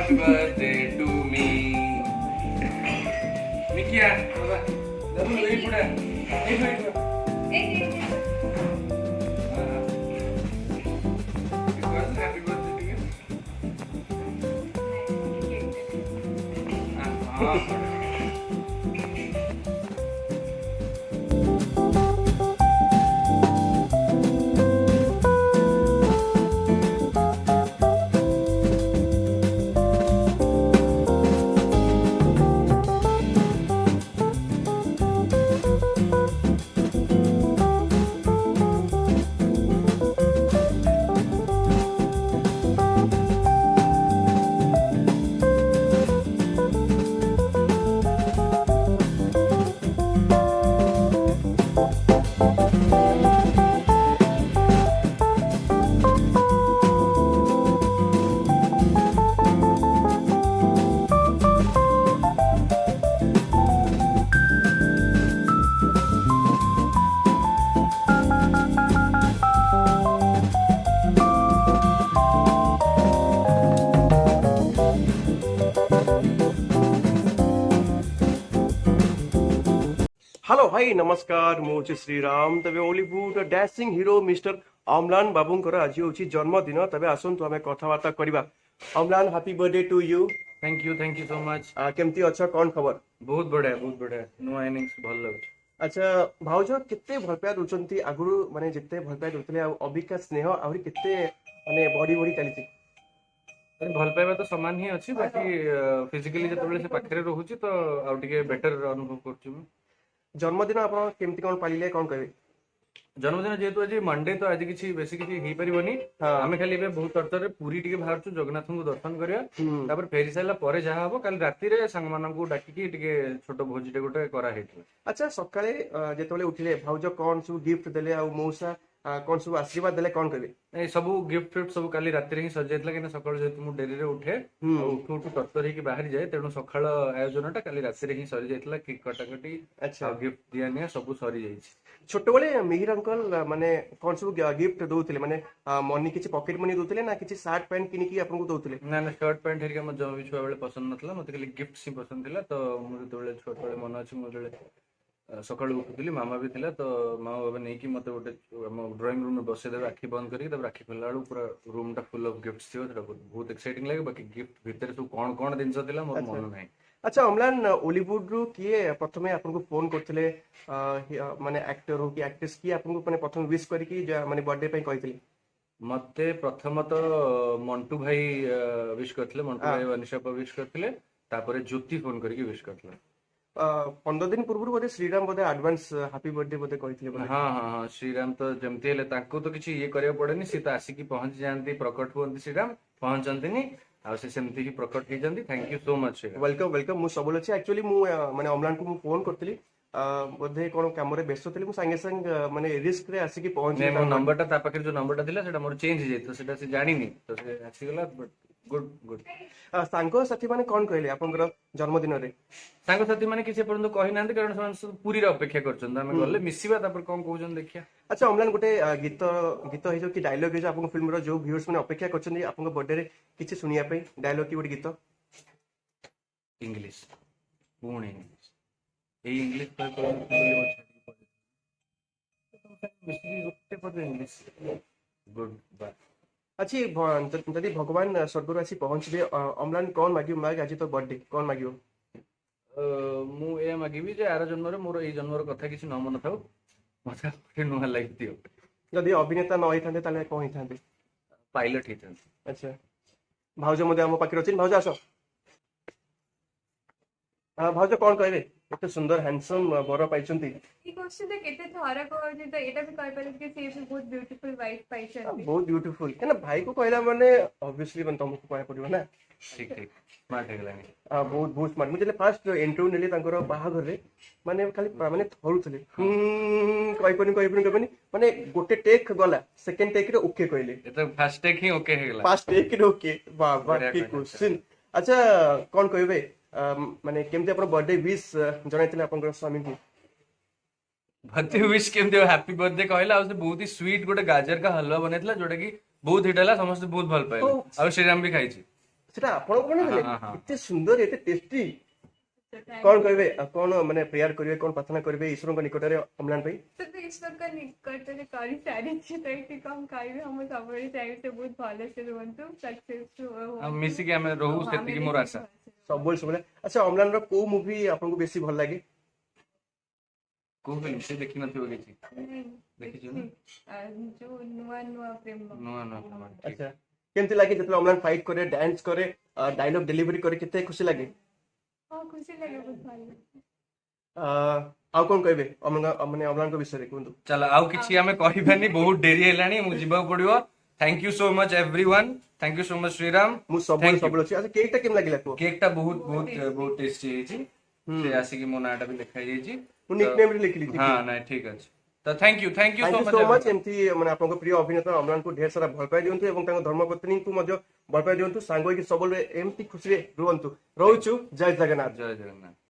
happy birthday to me. Nikia, baba. Daru ei puda. Ei puda. Happy birthday to you. Hello भाई नमस्कार मु हूँ श्रीराम तबे Hollywood dashing hero mister Amlan बाबूंकर आज हूँ जन्मदिन तबे आसतु आमे कथबार्ता करबा। Amlan happy birthday to you. Thank you so much. केमती अच्छा कौन खबर? बहुत बढ़िया नुआ इनिंग्स भल लगुच। अच्छा भाउज केते भल पाया दउचंती आगुरु माने जेते भल पाया दउतले आ अबिका स्नेह आहुरी केते माने बॉडी बॉडी चलीची? अरे भल पाइबा तो समान ही अच्छी बाकी फिजिकली जतबेले से पाखरे रहूची तो आउ टिके बेटर अनुभव करछु मैं। जन्मदिन आपण केमती कोन पालिले कोन कहबे? जन्मदिन जेहेतु आज मंडे तो आज किसी बेसी किसी ही परिबनी। हाँ। आमे खाली बे बहुत तरतरे पूरी टिके बाहरछु जगन्नाथ को दर्शन करिया। तापर फेरी साइला परे जहा हबो काल राती रे संग मानन को डाकी टिके छोटो भोजीटे गोटे करा हेतु। अच्छा सकाळे जेतबेले उठिले भाउज कोन सु गिफ्ट देले आ मौसा कोन सु आशीर्वाद देले कोन कहबे? ए सब गिफ्ट फिफ्ट सब काली राती रे ही सजाइतला कि सकाळ जेतु मु डेरी रे उठे उठु उठु तरतर ही बाहर जाए तेणु सकाळ आयोजनटा काली राती रे ही सरी जाइतला केक कटाकटी अच्छा गिफ्ट दिया निया सब सरी जाइछि। छोटे बड़े मिहिर अंकल माने कौन सब गिफ्ट दउतले माने मनी किछि पॉकेट मनी दउतले ना किछि शर्ट पैंट किनि की आपन को दउतले? ना ना शर्ट पैंट हेरिका म जम भी छुआ बेले पसंद नथला मते खाली गिफ्ट सी पसंद थिला तो मु जेतबेले छोट बेले मन अछि मु जेतबेले सकाळ उठुतली मामा भी थिला तो मामा बाबा नै कि मते गोटे हम ड्राइंग रूम में बसे देबे आखी बंद करी तब राखी खोला बेलू पूरा रूम टा फुल ऑफ गिफ्ट्स थियो सेटा बहुत एक्साइटिंग लागे बाकी गिफ्ट भीतर सब कोन दिन थिला मोर मन नै। अच्छा अम्लान हॉलीवुड रु किए प्रथमे आपन को फोन करथिले माने एक्टर हो कि एक्ट्रेस की आपन को माने प्रथम विश करी कि माने बर्थडे पे कहितले? मते प्रथम तो मंटू भाई विश करथिले मंटू भाई वनिशा पर विश करथिले तापर ज्योति फोन करके विश करथिले। 15 दिन पूर्व बोधे श्रीराम बोधे एडवांस हैप्पी बर्थडे बोधे कहितले बोधे? हाँ श्रीराम तो जमती हेले तांको तो किछि ये करिया पड़ेनी सी तो आसिकी पहुंच जानती प्रकट हुअंती श्रीराम पहुंचंतीनी आ से सेमती ही प्रकट ही जानती। Thank you so much. Welcome welcome मु सबल अछि एक्चुअली मु माने अम्लान को मु फोन करथिली बोधे कोन कैमरा व्यस्त थिली मु संगे संग माने रिस्क रे आसिकी पहुंच नै मो नंबर टा ता पाखे जो नंबर टा थिला सेटा मोर चेंज हे जाय तो सेटा से जानिनी तो से आसी गेला बट गुड गुड। सांग साथी माने कोन कहले आपनकर जन्मदिन रे? सांग साथी माने किसे पर्यंत कहि नांती कारण से पूरी रे अपेक्षा करछन हमें गले मिसिबा तापर कोन कहउछन देखिया। अच्छा अम्लान गोटे गीत गीत हे जो कि डायलॉग हे जो आपन फिल्म रो जो व्यूअर्स माने अपेक्षा करछन आपन बर्थडे रे किछि सुनिया पे डायलॉग की गोटे गीत इंग्लिश पुणे इंग्लिश ए इंग्लिश पर बोले मिस्त्री गोटे पर इंग्लिश गुड बाय। अच्छी जदि भगवान स्वर्ग आसी पहुंचबे अम्लान कौन मागियो माग आज तो बर्थडे कौन मागियो? मु ए मागिबी जे आर जन्म रे मोर ए जन्म रो कथा किछि न मन थाउ मते गोटे नुआ लाइफ दियो। जदि अभिनेता न होइथांते ताले कोन होइथांते? पायलट हिथन। अच्छा भाउज मते हम पाखि रचिन भाउज आसो भाउज कौन कहबे एते सुंदर हैंडसम बर पाइचंती? ई क्वेश्चन तो केते थोरा कहै त एटा भी कहि पारे कि से भी बहुत ब्यूटीफुल वाइफ पाइछन। बहुत ब्यूटीफुल केना भाई को कहला माने ऑब्वियसली बन तुमको कहया पड़िबो ना। ठीक ठीक स्मार्ट हे गलानी। बहुत बहुत स्मार्ट मुझे फर्स्ट इंटरव्यू नेली तांकर बाहाघर रे माने खाली माने थरुथले कहबनी माने गोटे टेक गला सेकंड टेक रे ओके कहले ए तो फर्स्ट टेक ही ओके हे गला फर्स्ट टेक रे ओके वाह वाह की क्वेश्चन। अच्छा कौन कहबे माने केमते अपन बर्थडे विश जणाइतले अपन स्वामी को? बर्थडे विश केमते हैप्पी बर्थडे कहला और बहुत ही स्वीट गोटे गाजर का हलवा बनेतला जोटा कि बहुत हिट हला समस्त बहुत भल पाइले और श्रीराम भी खाइछि। ସେଟା ଆପଣ ବନେଇଥିଲେ ହଁ, ହଁ। ଏତେ ସୁନ୍ଦର ଏତେ ଟେଷ୍ଟି So, thank କଣ you. କହିବେ କଣ ମାନେ ପ୍ରେୟାର କରିବେ କଣ ପ୍ରାର୍ଥନା କରିବେ ଈଶ୍ୱରଙ୍କ ନିକଟରେ ଅମ୍ଳାନ ପାଇଁ तो ईश्वर का निकटରେ କରି ସାରିଛି ତ ଏଠି କଣ କହିବି ଆମ ସବୁବେଳେ ଚାହିଁବେ ସେ ବହୁତ ଭଲସେ ରୁହନ୍ତୁ ସକ୍ସେସ ଆଉ ମିଶିକି ଆମେ ରହୁ ସେତିକି ମୋର ଆଶା। ସବୁବେଳେ ସବୁବେଳେ ଆଚ୍ଛା ଅମ୍ଳାନର କୋଉ ମୁଭି ଆପଣଙ୍କୁ ବେଶୀ ଭଲ ଲାଗେ କୋଉ ଫିଲ୍ମ ସେ ଦେଖିନଥିବ କିଛି ଦେଖିଛୁ ନା? ଯୋଉ ନୂଆ ନୂଆ ପ୍ରେମ ନୂଆ ନୂଆ film, ଠିକ। ଆଚ୍ଛା କେମିତି ଲାଗେ ଯେତେବେଳେ ଅମ୍ଳାନ ଫାଇଟ୍ କରେ ଡ୍ୟାନ୍ସ କରେ ଡାଇଲଗ ଡେଲିଭରି କରେ କେତେ ଖୁସି ଲାଗେ ହଁ ଖୁସି ଲାଗେ ବହୁତ ଭଲ ଲାଗେ। ଆଉ କଣ କହିବେ ମାନେ ଅମ୍ଳାନଙ୍କ ବିଷୟରେ କୁହନ୍ତୁ ଚାଲ ଆଉ କିଛି ଆମେ କହିବାନି, ବହୁତ ଡେରି ହେଲାଣି, ମୁଁ ଯିବାକୁ ପଡିବ। Thank you so much everyone, thank you so much Shriram. ମୁଁ ସବୁବେଳେ ସବୁବେଳେ ଅଛି ଆଚ୍ଛା କେକ୍ ଟା କେମିତି ଲାଗିଲା କୁହ କେକ୍ ଟା ବହୁତ ବହୁତ ବହୁତ ଟେଷ୍ଟି ହେଇଛି। ହୁଁ। ସେ ଆସିକି ମୋ ନାଁଟା ବି ଲେଖା ହେଇଯାଇଛି। ମୁଁ ନିକନେମ୍ ରେ ଲେଖିଲି ହଁ ନାଇଁ ଠିକ ଅଛି। ତ thank you thank you so so much much. ଏମିତି ମାନେ ଆପଣଙ୍କ ପ୍ରିୟ ଅଭିନେତା ଅମ୍ଳାନଙ୍କୁ ଢେର ସାରା ଭଲ ପାଇ ଦିଅନ୍ତୁ ଏବଂ ତାଙ୍କ ଧର୍ମପତ୍ନୀଙ୍କୁ ମଧ୍ୟ ଭଲ ପାଇ ଦିଅନ୍ତୁ ସାଙ୍ଗ ହେଇକି ସବୁବେଳେ ଏମିତି ଖୁସିରେ ରୁହନ୍ତୁ ରହୁଛୁ ଜୟ ଜଗନ୍ନାଥ ଜୟ ଜଗନ୍ନାଥ।